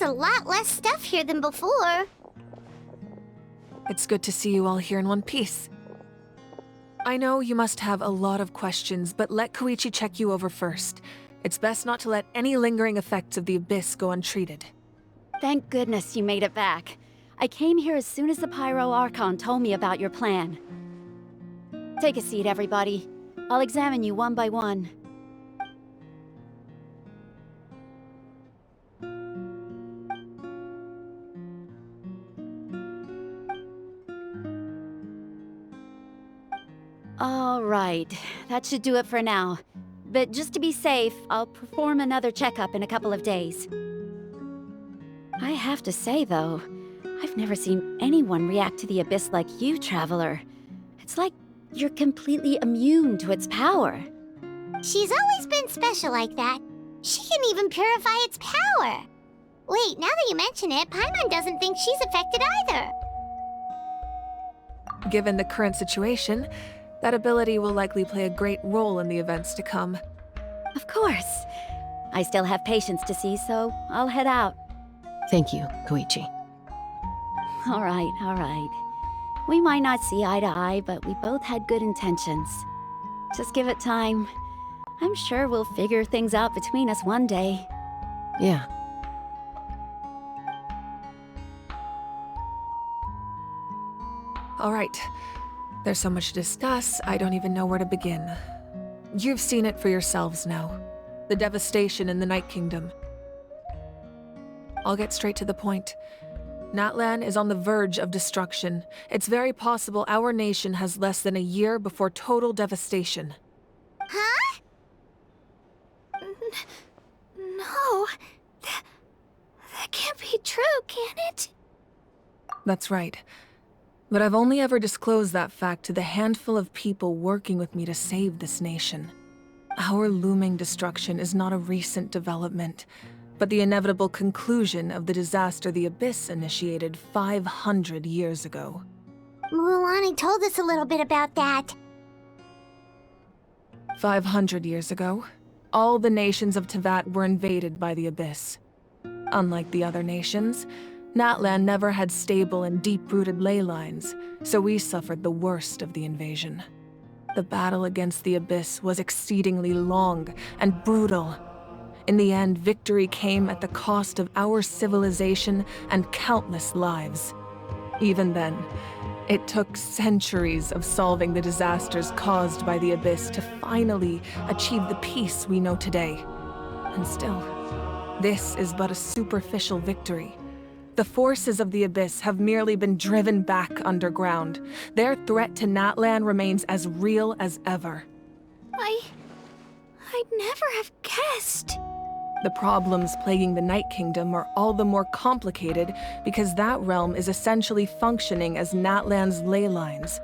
There's a lot less stuff here than before. It's good to see you all here in one piece. I know you must have a lot of questions, but let Koichi check you over first. It's best not to let any lingering effects of the Abyss go untreated. Thank goodness you made it back. I came here as soon as the Pyro Archon told me about your plan. Take a seat, everybody. I'll examine you one by one. All right, that should do it for now. But just to be safe, I'll perform another checkup in a couple of days. I have to say, though, I've never seen anyone react to the Abyss like you, Traveler. It's like you're completely immune to its power. She's always been special like that. She can even purify its power. Wait, now that you mention it, Paimon doesn't think she's affected either. Given the current situation, that ability will likely play a great role in the events to come. Of course. I still have patients to see, so I'll head out. Thank you, Koichi. All right. We might not see eye to eye, but we both had good intentions. Just give it time. I'm sure we'll figure things out between us one day. Yeah. All right. There's so much to discuss, I don't even know where to begin. You've seen it for yourselves now. The devastation in the Night Kingdom. I'll get straight to the point. Natlan is on the verge of destruction. It's very possible our nation has less than a year before total devastation. Huh? No. That can't be true, can it? That's right. But I've only ever disclosed that fact to the handful of people working with me to save this nation. Our looming destruction is not a recent development, but the inevitable conclusion of the disaster the Abyss initiated 500 years ago. Mualani told us a little bit about that. 500 years ago, all the nations of Teyvat were invaded by the Abyss. Unlike the other nations, Natlan never had stable and deep-rooted ley lines, so we suffered the worst of the invasion. The battle against the Abyss was exceedingly long and brutal. In the end, victory came at the cost of our civilization and countless lives. Even then, it took centuries of solving the disasters caused by the Abyss to finally achieve the peace we know today. And still, this is but a superficial victory. The forces of the Abyss have merely been driven back underground. Their threat to Natlan remains as real as ever. I'd never have guessed. The problems plaguing the Night Kingdom are all the more complicated because that realm is essentially functioning as Natlan's ley lines.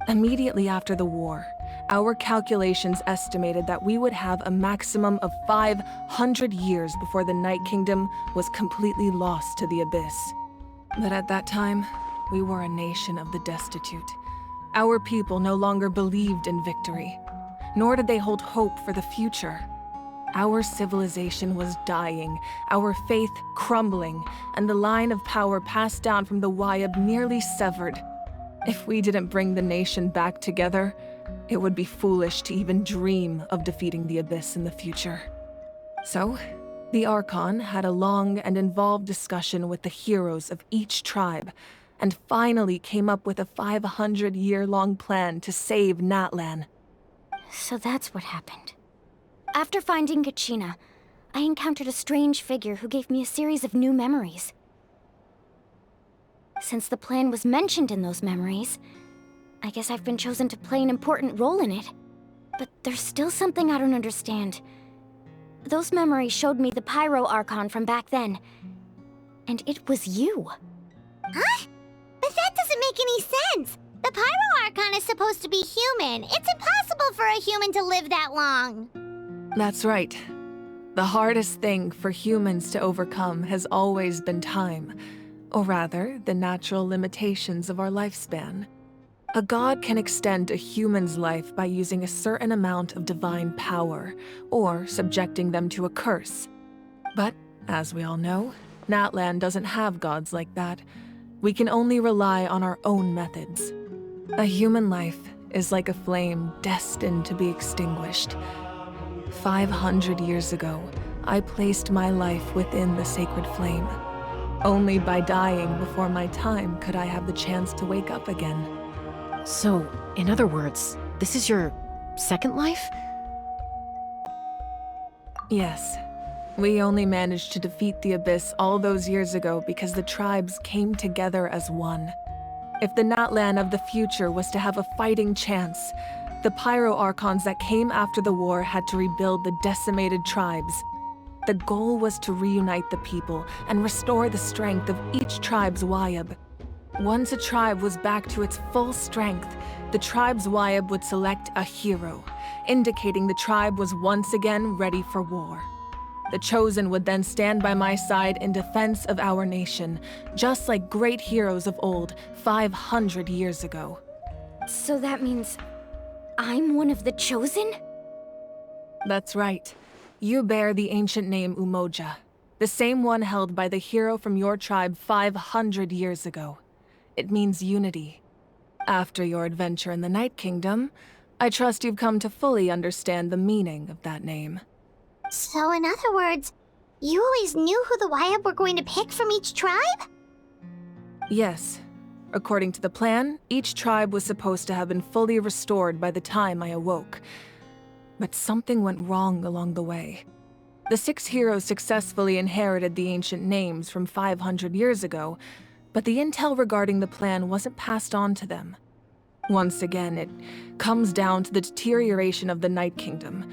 Immediately after the war, our calculations estimated that we would have a maximum of 500 years before the Night Kingdom was completely lost to the Abyss. But at that time, we were a nation of the destitute. Our people no longer believed in victory, nor did they hold hope for the future. Our civilization was dying, our faith crumbling, and the line of power passed down from the Wayab nearly severed. If we didn't bring the nation back together, it would be foolish to even dream of defeating the Abyss in the future. So, the Archon had a long and involved discussion with the heroes of each tribe, and finally came up with a 500-year-long plan to save Natlan. So that's what happened. After finding Kachina, I encountered a strange figure who gave me a series of new memories. Since the plan was mentioned in those memories, I guess I've been chosen to play an important role in it. But there's still something I don't understand. Those memories showed me the Pyro Archon from back then. And it was you. Huh? But that doesn't make any sense! The Pyro Archon is supposed to be human. It's impossible for a human to live that long. That's right. The hardest thing for humans to overcome has always been time. Or rather, the natural limitations of our lifespan. A god can extend a human's life by using a certain amount of divine power, or subjecting them to a curse. But, as we all know, Natlan doesn't have gods like that. We can only rely on our own methods. A human life is like a flame destined to be extinguished. 500 years ago, I placed my life within the sacred flame. Only by dying before my time could I have the chance to wake up again. So, in other words, this is your second life? Yes. We only managed to defeat the Abyss all those years ago because the tribes came together as one. If the Natlan of the future was to have a fighting chance, the Pyro Archons that came after the war had to rebuild the decimated tribes. The goal was to reunite the people and restore the strength of each tribe's Wyab. Once a tribe was back to its full strength, the tribe's Wyab would select a hero, indicating the tribe was once again ready for war. The Chosen would then stand by my side in defense of our nation, just like great heroes of old 500 years ago. So that means I'm one of the Chosen? That's right. You bear the ancient name Umoja, the same one held by the hero from your tribe 500 years ago. It means unity. After your adventure in the Night Kingdom, I trust you've come to fully understand the meaning of that name. So in other words, you always knew who the Wyab were going to pick from each tribe? Yes. According to the plan, each tribe was supposed to have been fully restored by the time I awoke. But something went wrong along the way. The 6 heroes successfully inherited the ancient names from 500 years ago, but the intel regarding the plan wasn't passed on to them. Once again, it comes down to the deterioration of the Night Kingdom.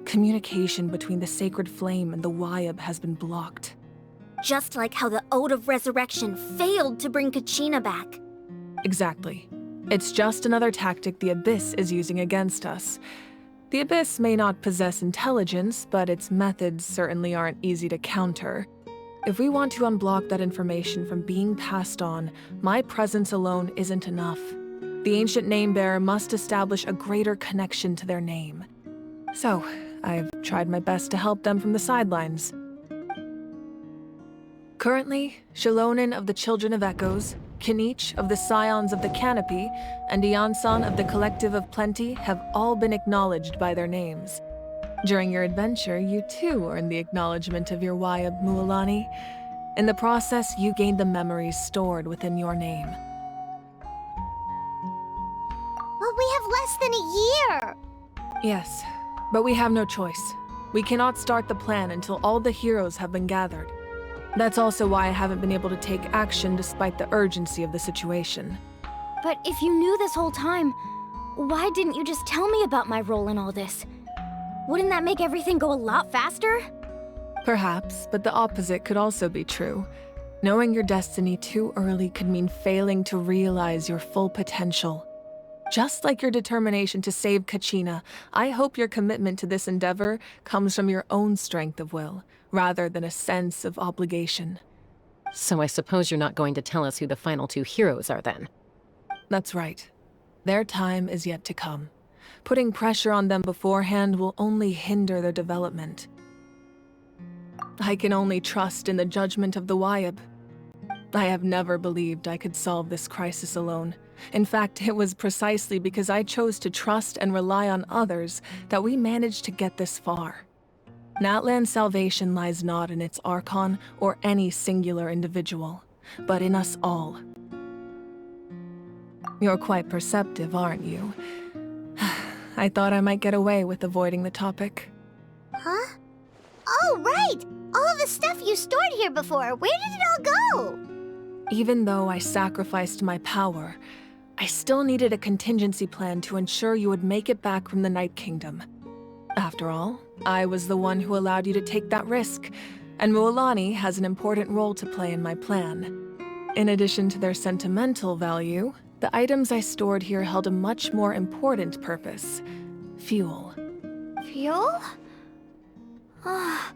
Communication between the Sacred Flame and the Wyab has been blocked. Just like how the Ode of Resurrection failed to bring Kachina back. Exactly. It's just another tactic the Abyss is using against us. The Abyss may not possess intelligence, but its methods certainly aren't easy to counter. If we want to unblock that information from being passed on, my presence alone isn't enough. The ancient name-bearer must establish a greater connection to their name. So, I've tried my best to help them from the sidelines. Currently, Shalonin of the Children of Echoes, Kinich of the Scions of the Canopy, and Iansan of the Collective of Plenty have all been acknowledged by their names. During your adventure, you too earned the acknowledgement of your Wyab Mualani. In the process, you gained the memories stored within your name. But we have less than a year! Yes, but we have no choice. We cannot start the plan until all the heroes have been gathered. That's also why I haven't been able to take action despite the urgency of the situation. But if you knew this whole time, why didn't you just tell me about my role in all this? Wouldn't that make everything go a lot faster? Perhaps, but the opposite could also be true. Knowing your destiny too early could mean failing to realize your full potential. Just like your determination to save Kachina, I hope your commitment to this endeavor comes from your own strength of will, rather than a sense of obligation. So I suppose you're not going to tell us who the final 2 heroes are then? That's right. Their time is yet to come. Putting pressure on them beforehand will only hinder their development. I can only trust in the judgment of the Wyab. I have never believed I could solve this crisis alone. In fact, it was precisely because I chose to trust and rely on others that we managed to get this far. Natlan's salvation lies not in its Archon or any singular individual, but in us all. You're quite perceptive, aren't you? I thought I might get away with avoiding the topic. Huh? Oh, right! All of the stuff you stored here before, where did it all go? Even though I sacrificed my power, I still needed a contingency plan to ensure you would make it back from the Night Kingdom. After all, I was the one who allowed you to take that risk, and Mualani has an important role to play in my plan. In addition to their sentimental value, the items I stored here held a much more important purpose: fuel. Fuel? Ah,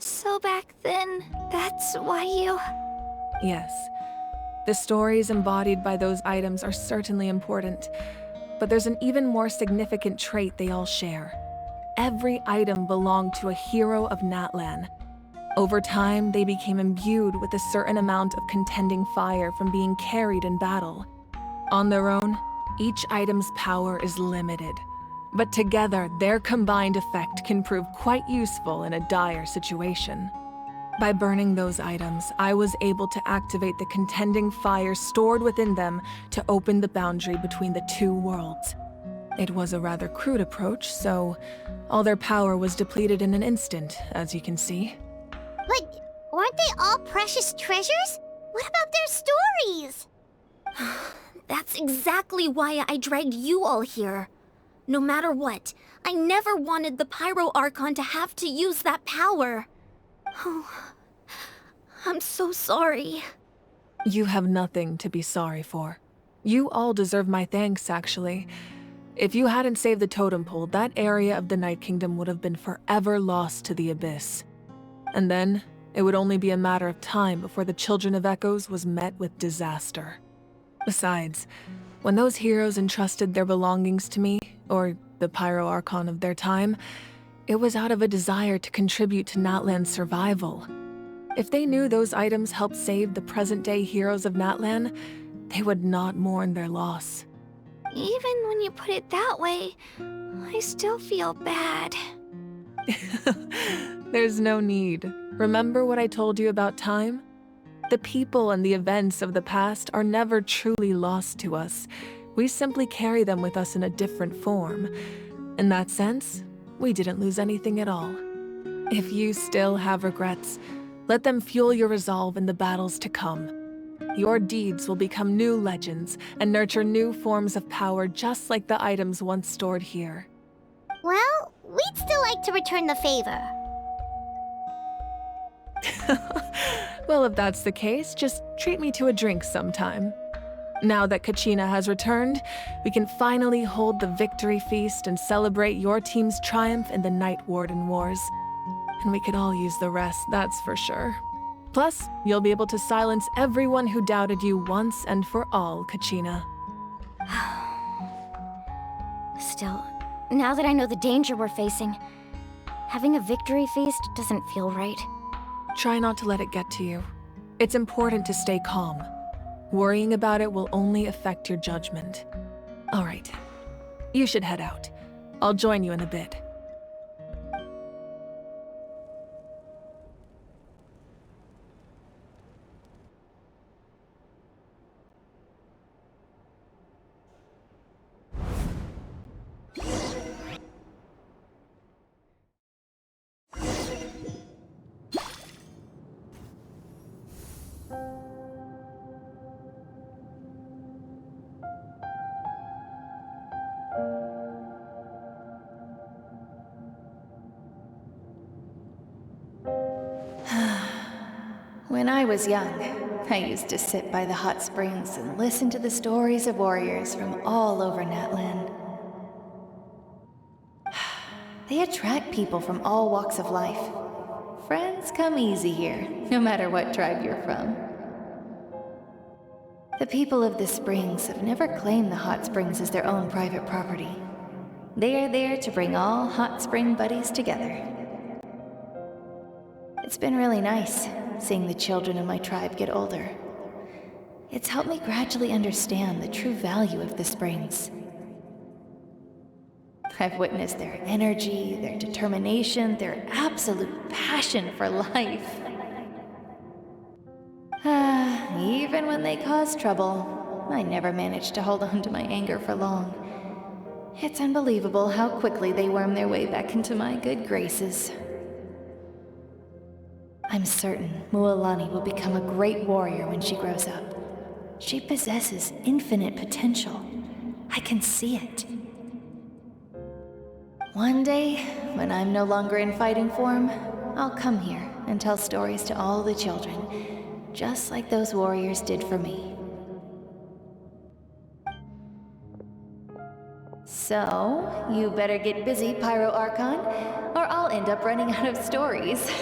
so back then, that's why you... Yes. The stories embodied by those items are certainly important, but there's an even more significant trait they all share. Every item belonged to a hero of Natlan. Over time, they became imbued with a certain amount of contending fire from being carried in battle. On their own, each item's power is limited, but together, their combined effect can prove quite useful in a dire situation. By burning those items, I was able to activate the contending fire stored within them to open the boundary between the two worlds. It was a rather crude approach, so all their power was depleted in an instant, as you can see. But weren't they all precious treasures? What about their stories? That's exactly why I dragged you all here. No matter what, I never wanted the Pyro Archon to have to use that power. Oh, I'm so sorry. You have nothing to be sorry for. You all deserve my thanks, actually. If you hadn't saved the totem pole, that area of the Night Kingdom would have been forever lost to the Abyss. And then, it would only be a matter of time before the Children of Echoes was met with disaster. Besides, when those heroes entrusted their belongings to me, or the Pyro Archon of their time, it was out of a desire to contribute to Natlan's survival. If they knew those items helped save the present-day heroes of Natlan, they would not mourn their loss. Even when you put it that way, I still feel bad. There's no need. Remember what I told you about time? The people and the events of the past are never truly lost to us. We simply carry them with us in a different form. In that sense, we didn't lose anything at all. If you still have regrets, let them fuel your resolve in the battles to come. Your deeds will become new legends and nurture new forms of power just like the items once stored here. Well, we'd still like to return the favor. Well, if that's the case, just treat me to a drink sometime. Now that Kachina has returned, we can finally hold the victory feast and celebrate your team's triumph in the Night Warden Wars. And we could all use the rest, that's for sure. Plus, you'll be able to silence everyone who doubted you once and for all, Kachina. Still, now that I know the danger we're facing, having a victory feast doesn't feel right. Try not to let it get to you. It's important to stay calm. Worrying about it will only affect your judgment. All right, you should head out. I'll join you in a bit. When I was young, I used to sit by the hot springs and listen to the stories of warriors from all over Natlan. They attract people from all walks of life. Friends come easy here, no matter what tribe you're from. The people of the springs have never claimed the hot springs as their own private property. They are there to bring all hot spring buddies together. It's been really nice, seeing the children of my tribe get older. It's helped me gradually understand the true value of the springs. I've witnessed their energy, their determination, their absolute passion for life. Even when they cause trouble, I never managed to hold on to my anger for long. It's unbelievable how quickly they worm their way back into my good graces. I'm certain Mualani will become a great warrior when she grows up. She possesses infinite potential. I can see it. One day, when I'm no longer in fighting form, I'll come here and tell stories to all the children, just like those warriors did for me. So, you better get busy, Pyro Archon, or I'll end up running out of stories.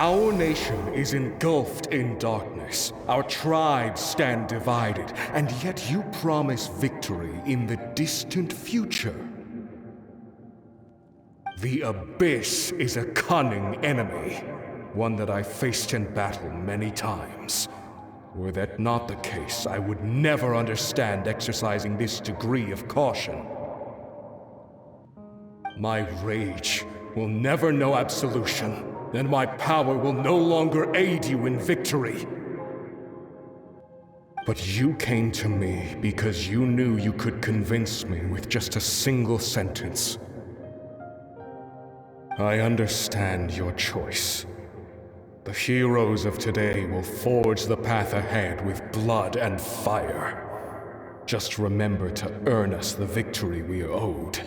Our nation is engulfed in darkness. Our tribes stand divided, and yet you promise victory in the distant future. The Abyss is a cunning enemy, one that I faced in battle many times. Were that not the case, I would never understand exercising this degree of caution. My rage will never know absolution, and my power will no longer aid you in victory. But you came to me because you knew you could convince me with just a single sentence. I understand your choice. The heroes of today will forge the path ahead with blood and fire. Just remember to earn us the victory we are owed.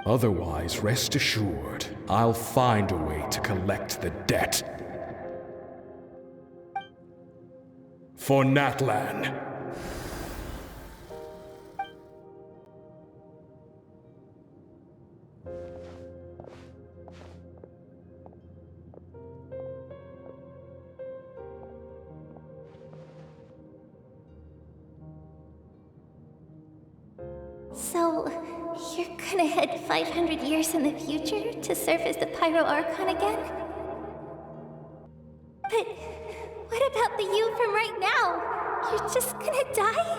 Otherwise, rest assured, I'll find a way to collect the debt. For Natlan. So, you're gonna head 500 years in the future to serve as the Pyro Archon again? But what about the you from right now? You're just gonna die?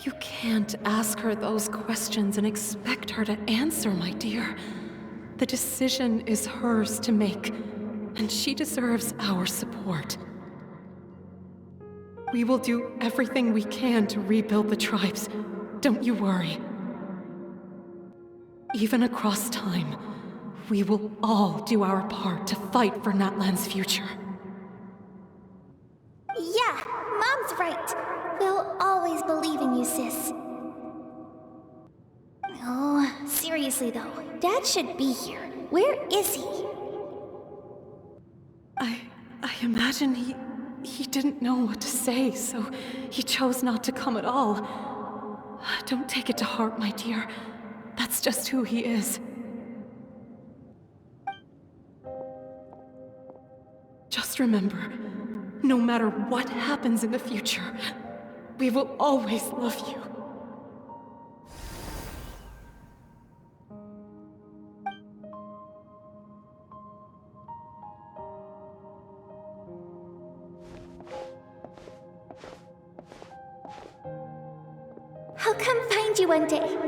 You can't ask her those questions and expect her to answer, my dear. The decision is hers to make, and she deserves our support. We will do everything we can to rebuild the tribes. Don't you worry. Even across time, we will all do our part to fight for Natlan's future. Yeah, Mom's right. We'll always believe in you, sis. Oh, seriously though, Dad should be here. Where is he? I imagine he didn't know what to say, so he chose not to come at all. Don't take it to heart, my dear. That's just who he is. Just remember, no matter what happens in the future, we will always love you. I'll come find you one day.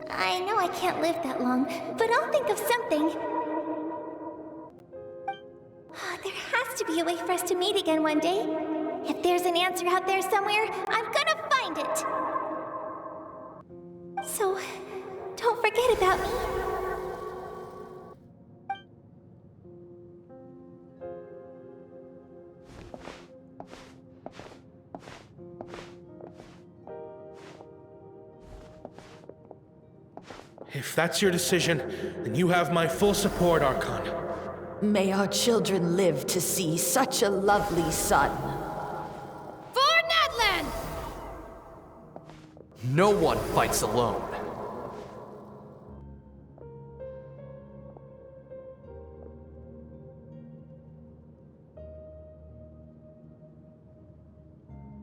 I know I can't live that long, but I'll think of something. There has to be a way for us to meet again one day. If there's an answer out there somewhere, I'm gonna find it. So, don't forget about me. If that's your decision, then you have my full support, Archon. May our children live to see such a lovely son. For Natlan! No one fights alone.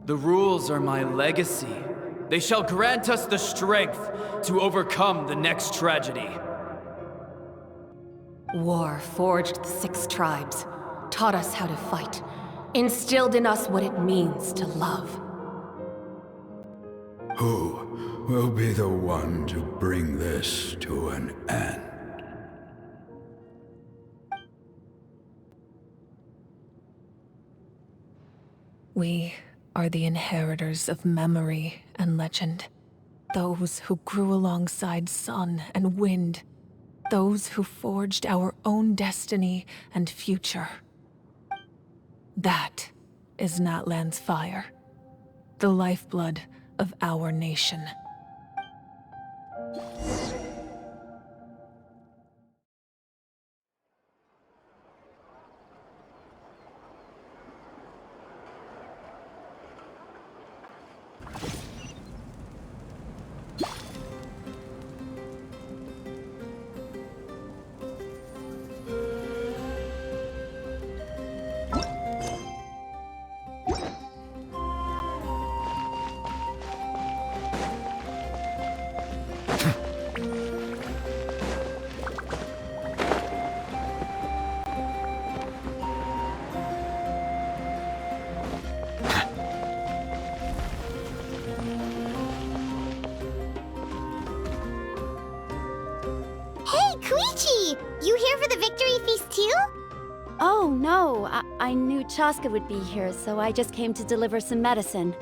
The rules are my legacy. They shall grant us the strength to overcome the next tragedy. War forged the 6 tribes, taught us how to fight, instilled in us what it means to love. Who will be the one to bring this to an end? We are the inheritors of memory and legend. Those who grew alongside sun and wind. Those who forged our own destiny and future. That is Natlan's fire. The lifeblood of our nation. Shuichi! You here for the victory feast too? Oh, no. I knew Chaska would be here, so I just came to deliver some medicine.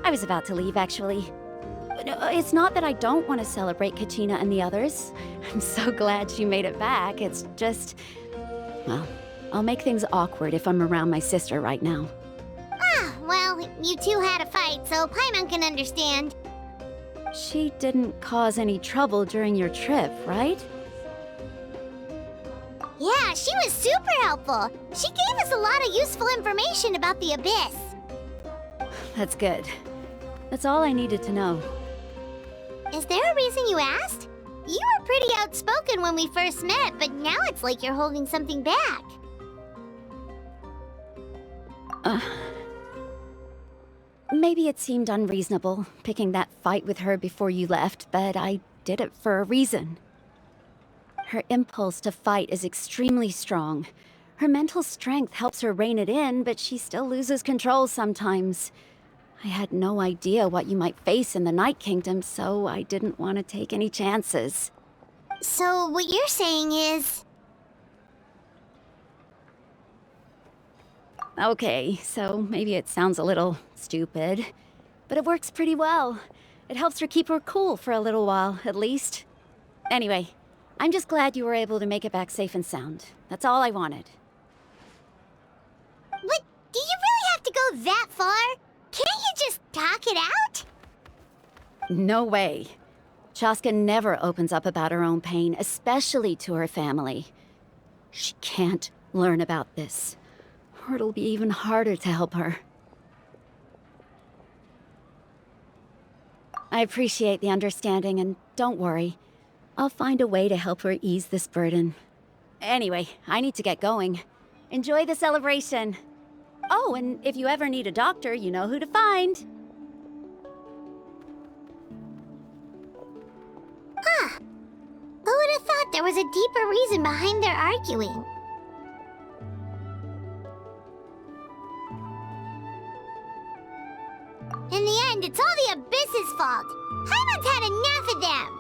I was about to leave, actually. It's not that I don't want to celebrate Kachina and the others. I'm so glad she made it back. It's just... well, I'll make things awkward if I'm around my sister right now. Ah, well, you two had a fight, so Paimon can understand. She didn't cause any trouble during your trip, right? Yeah, she was super helpful. She gave us a lot of useful information about the Abyss. That's good. That's all I needed to know. Is there a reason you asked? You were pretty outspoken when we first met, but now it's like you're holding something back. Maybe it seemed unreasonable, picking that fight with her before you left, but I did it for a reason. Her impulse to fight is extremely strong. Her mental strength helps her rein it in, but she still loses control sometimes. I had no idea what you might face in the Night Kingdom, so I didn't want to take any chances. So what you're saying is... Okay, so maybe it sounds a little stupid, but it works pretty well. It helps her keep her cool for a little while, at least. Anyway, I'm just glad you were able to make it back safe and sound. That's all I wanted. But do you really have to go that far? Can't you just talk it out? No way. Chaska never opens up about her own pain, especially to her family. She can't learn about this, or it'll be even harder to help her. I appreciate the understanding, and don't worry. I'll find a way to help her ease this burden. Anyway, I need to get going. Enjoy the celebration. Oh, and if you ever need a doctor, you know who to find. Huh. Who would have thought there was a deeper reason behind their arguing? In the end, it's all the Abyss's fault. Paimon's had enough of them.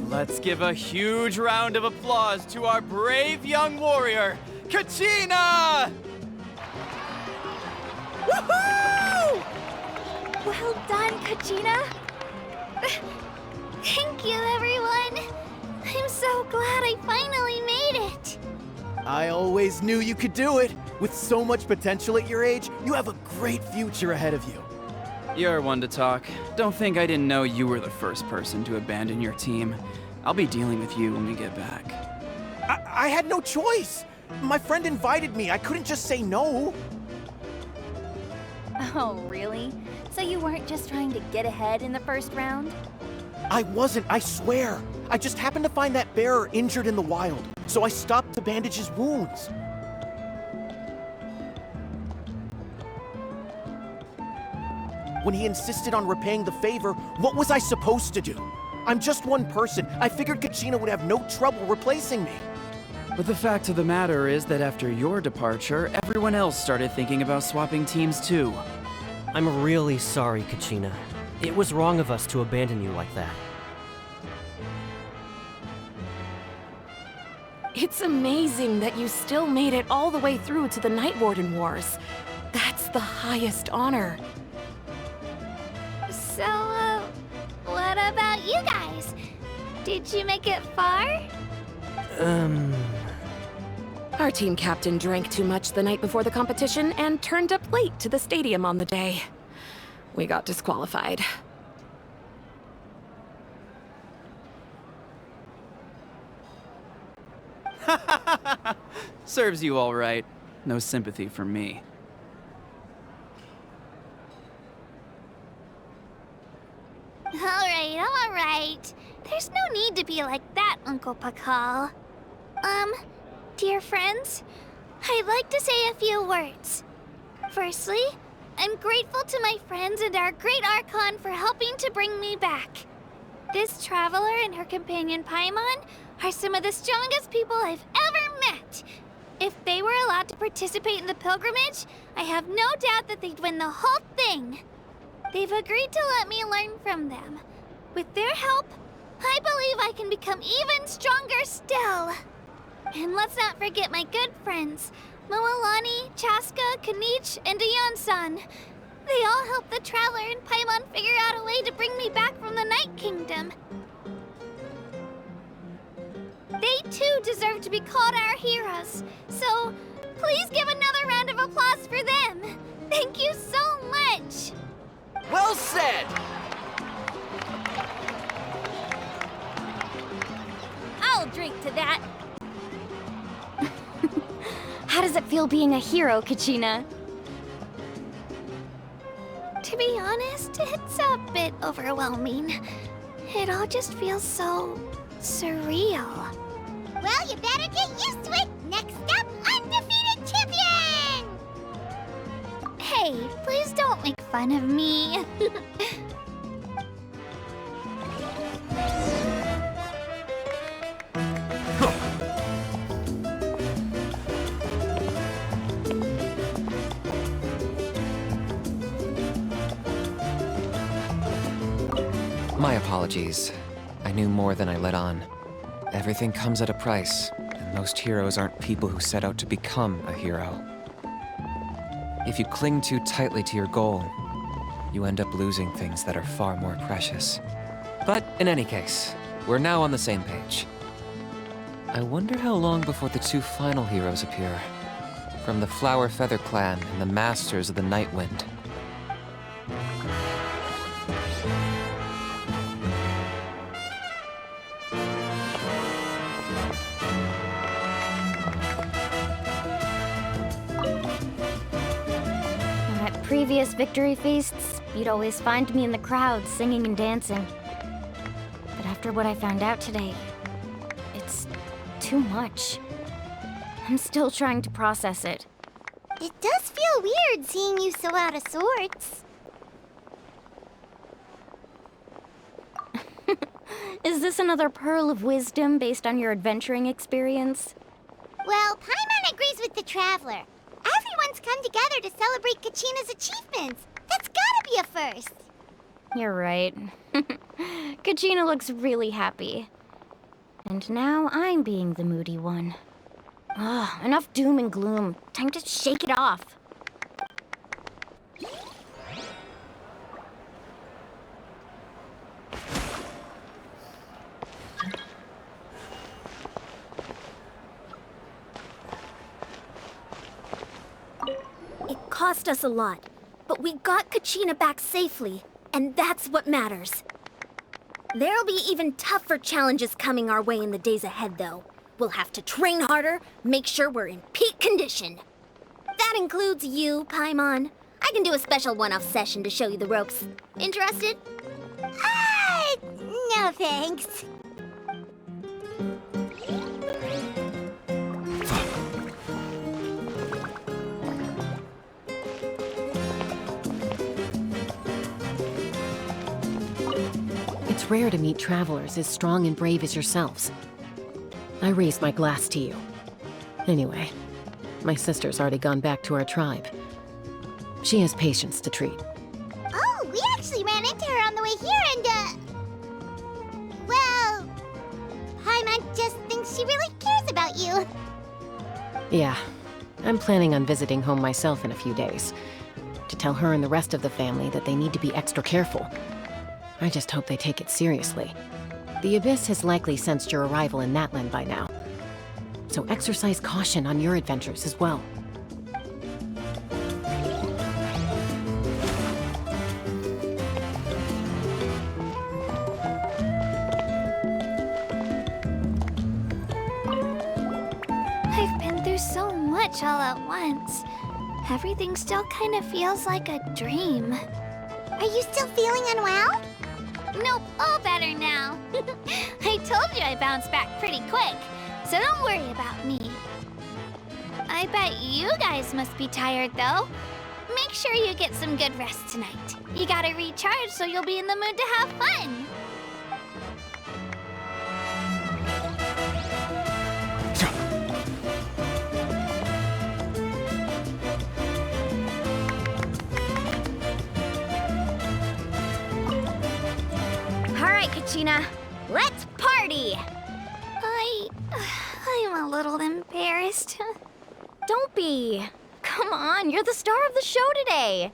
Let's give a huge round of applause to our brave young warrior, Kachina! Woohoo! Well done, Kachina. Thank you, everyone. I'm so glad I finally made it. I always knew you could do it. With so much potential at your age, you have a great future ahead of you. You're one to talk. Don't think I didn't know you were the first person to abandon your team. I'll be dealing with you when we get back. I had no choice. My friend invited me. I couldn't just say no. Oh, really? So you weren't just trying to get ahead in the first round? I wasn't, I swear. I just happened to find that bearer injured in the wild, so I stopped to bandage his wounds. When he insisted on repaying the favor, what was I supposed to do? I'm just one person. I figured Kachina would have no trouble replacing me. But the fact of the matter is that after your departure, everyone else started thinking about swapping teams too. I'm really sorry, Kachina. It was wrong of us to abandon you like that. It's amazing that you still made it all the way through to the Night Warden Wars. That's the highest honor. So, what about you guys? Did you make it far? Our team captain drank too much the night before the competition and turned up late to the stadium on the day. We got disqualified. Serves you all right. No sympathy from me. right. There's no need to be like that, Uncle Pakal. Dear friends, I'd like to say a few words. Firstly, I'm grateful to my friends and our great Archon for helping to bring me back. This traveler and her companion Paimon are some of the strongest people I've ever met. If they were allowed to participate in the pilgrimage, I have no doubt that they'd win the whole thing. They've agreed to let me learn from them. With their help, I believe I can become even stronger still. And let's not forget my good friends, Moalani, Chaska, Kanich, and Aeon-san. They all helped the Traveler and Paimon figure out a way to bring me back from the Night Kingdom. They too deserve to be called our heroes, so please give another round of applause for them. Thank you so much! Well said! I'll drink to that. How does it feel being a hero, Kachina? To be honest, it's a bit overwhelming. It all just feels so surreal. Well, you better get used to it! Next up, undefeated champion! Hey, please don't make fun of me. My apologies. I knew more than I let on. Everything comes at a price, and most heroes aren't people who set out to become a hero. If you cling too tightly to your goal, you end up losing things that are far more precious. But in any case, we're now on the same page. I wonder how long before the two final heroes appear. From the Flower Feather Clan and the Masters of the Night Wind. Previous victory feasts, you'd always find me in the crowd singing and dancing. But after what I found out today, it's too much. I'm still trying to process it. It does feel weird seeing you so out of sorts. Is this another pearl of wisdom based on your adventuring experience? Well, Paimon agrees with the Traveler. Everyone's come together to celebrate Kachina's achievements. That's gotta be a first. You're right. Kachina looks really happy. And now I'm being the moody one. Enough doom and gloom. Time to shake it off. It cost us a lot, but we got Kachina back safely, and that's what matters. There'll be even tougher challenges coming our way in the days ahead, though. We'll have to train harder, make sure we're in peak condition. That includes you, Paimon. I can do a special one-off session to show you the ropes. Interested? No thanks. It's rare to meet travelers as strong and brave as yourselves. I raise my glass to you. Anyway, my sister's already gone back to our tribe. She has patients to treat. Oh, we actually ran into her on the way here and, well, Paimon just thinks she really cares about you. Yeah, I'm planning on visiting home myself in a few days. To tell her and the rest of the family that they need to be extra careful. I just hope they take it seriously. The Abyss has likely sensed your arrival in Natlan by now. So exercise caution on your adventures as well. I've been through so much all at once. Everything still kind of feels like a dream. Are you still feeling unwell? Nope, all better now. I told you I bounced back pretty quick, so don't worry about me. I bet you guys must be tired, though. Make sure you get some good rest tonight. You gotta recharge so you'll be in the mood to have fun. All right, Kachina, let's party! I'm a little embarrassed. Don't be. Come on, you're the star of the show today.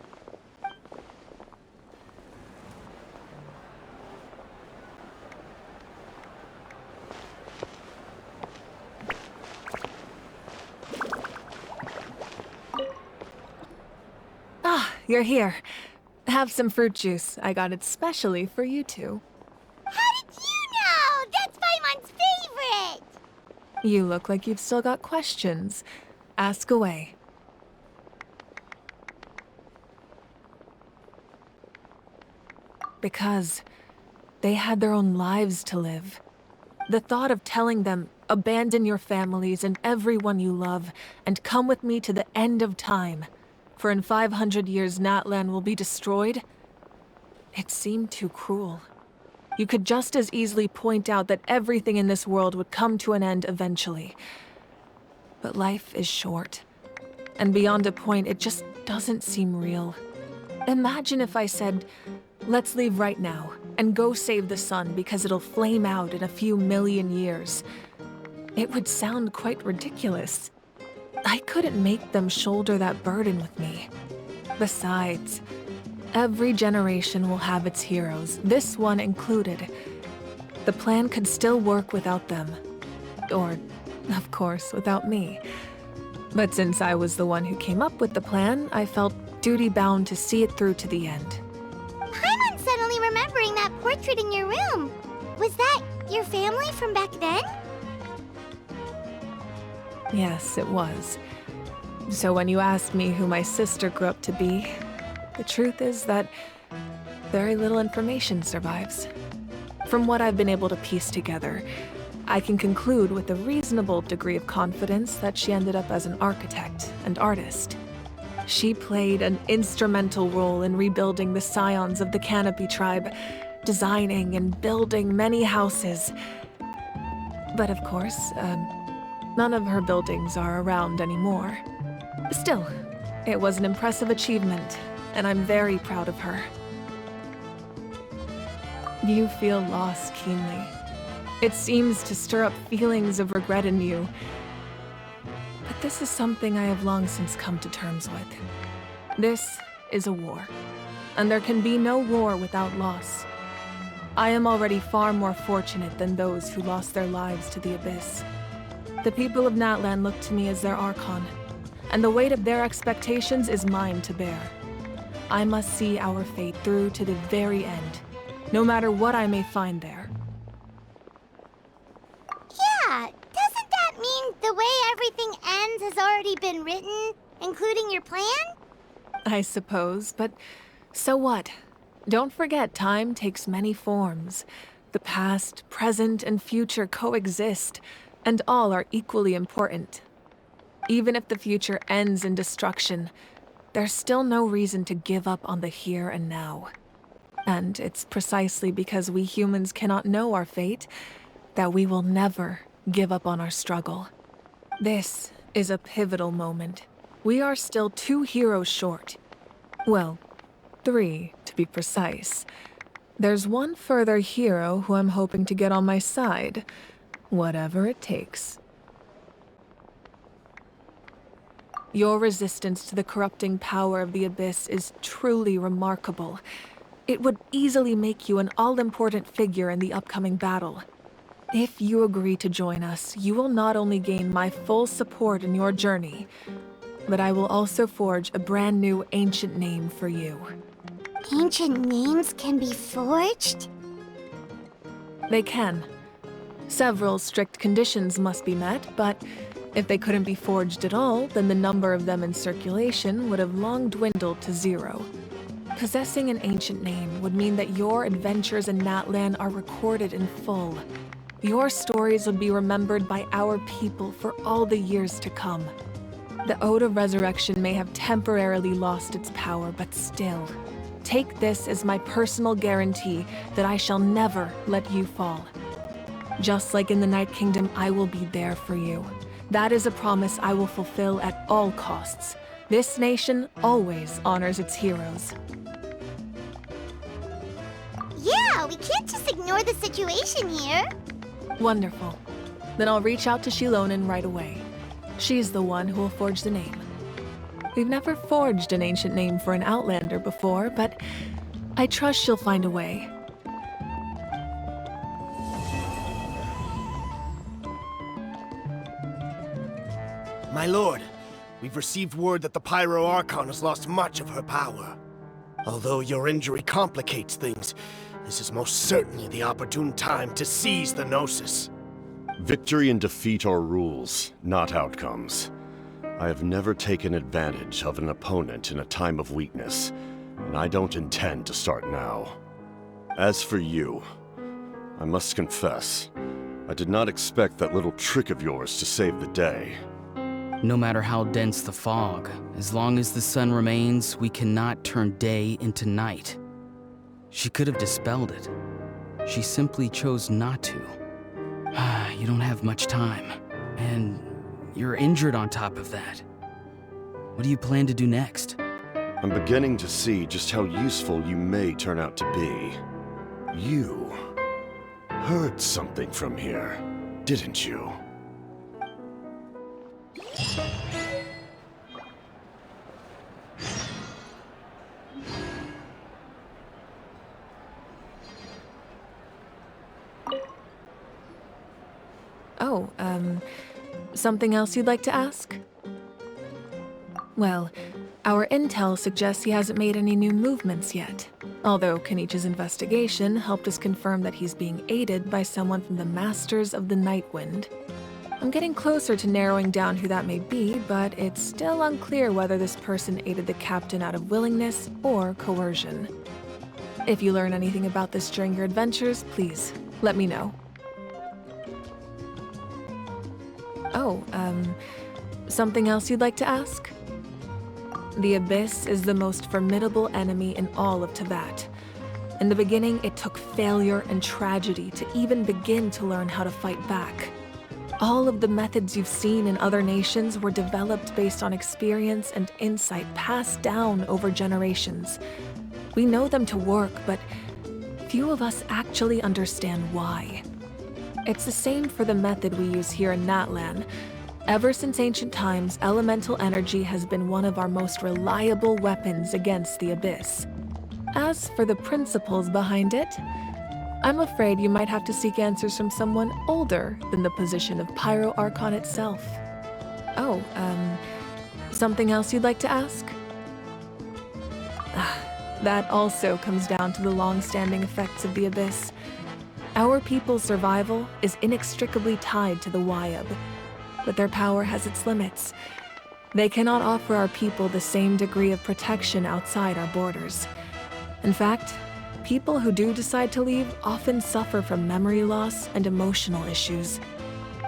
Ah, you're here. Have some fruit juice. I got it specially for you two. How did you know? That's Paimon's favorite! You look like you've still got questions. Ask away. Because they had their own lives to live. The thought of telling them, abandon your families and everyone you love, and come with me to the end of time, for in 500 years Natlan will be destroyed, it seemed too cruel. You could just as easily point out that everything in this world would come to an end eventually. But life is short, and beyond a point, it just doesn't seem real. Imagine if I said, let's leave right now, and go save the sun because it'll flame out in a few million years. It would sound quite ridiculous. I couldn't make them shoulder that burden with me. Besides, every generation will have its heroes, this one included. The plan could still work without them. Or, of course, without me. But since I was the one who came up with the plan, I felt duty-bound to see it through to the end. Paimon's suddenly remembering that portrait in your room. Was that your family from back then? Yes, it was. So when you asked me who my sister grew up to be, the truth is that very little information survives. From what I've been able to piece together, I can conclude with a reasonable degree of confidence that she ended up as an architect and artist. She played an instrumental role in rebuilding the scions of the Canopy tribe, designing and building many houses. But of course, none of her buildings are around anymore. Still, it was an impressive achievement, and I'm very proud of her. You feel loss keenly. It seems to stir up feelings of regret in you. But this is something I have long since come to terms with. This is a war, and there can be no war without loss. I am already far more fortunate than those who lost their lives to the Abyss. The people of Natlan look to me as their Archon, and the weight of their expectations is mine to bear. I must see our fate through to the very end, no matter what I may find there. Yeah, doesn't that mean the way everything ends has already been written, including your plan? I suppose, but so what? Don't forget, time takes many forms. The past, present, and future coexist, and all are equally important. Even if the future ends in destruction, there's still no reason to give up on the here and now. And it's precisely because we humans cannot know our fate that we will never give up on our struggle. This is a pivotal moment. We are still 2 heroes short. Well, 3 to be precise. There's one further hero who I'm hoping to get on my side, whatever it takes. Your resistance to the corrupting power of the Abyss is truly remarkable. It would easily make you an all-important figure in the upcoming battle. If you agree to join us, you will not only gain my full support in your journey, but I will also forge a brand new ancient name for you. Ancient names can be forged? They can. Several strict conditions must be met, but if they couldn't be forged at all, then the number of them in circulation would have long dwindled to 0. Possessing an ancient name would mean that your adventures in Natlan are recorded in full. Your stories would be remembered by our people for all the years to come. The Ode of Resurrection may have temporarily lost its power, but still, take this as my personal guarantee that I shall never let you fall. Just like in the Night Kingdom, I will be there for you. That is a promise I will fulfill at all costs. This nation always honors its heroes. Yeah, we can't just ignore the situation here. Wonderful. Then I'll reach out to Shilonen right away. She's the one who will forge the name. We've never forged an ancient name for an Outlander before, but I trust she'll find a way. My lord, we've received word that the Pyro Archon has lost much of her power. Although your injury complicates things, this is most certainly the opportune time to seize the Gnosis. Victory and defeat are rules, not outcomes. I have never taken advantage of an opponent in a time of weakness, and I don't intend to start now. As for you, I must confess, I did not expect that little trick of yours to save the day. No matter how dense the fog, as long as the sun remains, we cannot turn day into night. She could have dispelled it. She simply chose not to. You don't have much time, and you're injured on top of that. What do you plan to do next? I'm beginning to see just how useful you may turn out to be. You heard something from here, didn't you? Oh, something else you'd like to ask? Well, our intel suggests he hasn't made any new movements yet. Although Kenichi's investigation helped us confirm that he's being aided by someone from the Masters of the Nightwind. I'm getting closer to narrowing down who that may be, but it's still unclear whether this person aided the captain out of willingness or coercion. If you learn anything about this during your adventures, please let me know. Oh, something else you'd like to ask? The Abyss is the most formidable enemy in all of Teyvat. In the beginning, it took failure and tragedy to even begin to learn how to fight back. All of the methods you've seen in other nations were developed based on experience and insight passed down over generations. We know them to work, but few of us actually understand why. It's the same for the method we use here in Natlan. Ever since ancient times, elemental energy has been one of our most reliable weapons against the Abyss. As for the principles behind it, I'm afraid you might have to seek answers from someone older than the position of Pyro Archon itself. Oh, something else you'd like to ask? That also comes down to the long-standing effects of the Abyss. Our people's survival is inextricably tied to the Wyab, but their power has its limits. They cannot offer our people the same degree of protection outside our borders. In fact, people who do decide to leave often suffer from memory loss and emotional issues.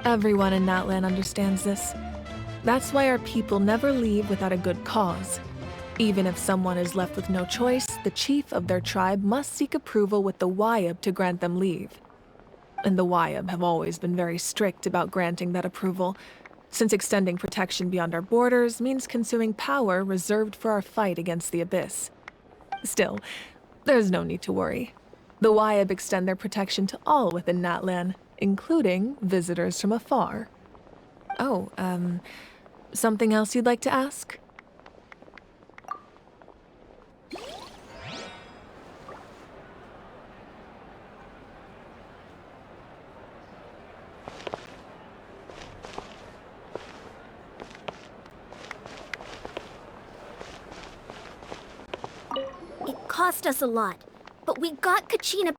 Everyone in Natlan understands this. That's why our people never leave without a good cause. Even if someone is left with no choice, the chief of their tribe must seek approval with the Wyab to grant them leave. And the Wyab have always been very strict about granting that approval, since extending protection beyond our borders means consuming power reserved for our fight against the Abyss. Still, there's no need to worry. The Wyab extend their protection to all within Natlan, including visitors from afar. Oh, something else you'd like to ask? It cost us a lot, but we got Kachina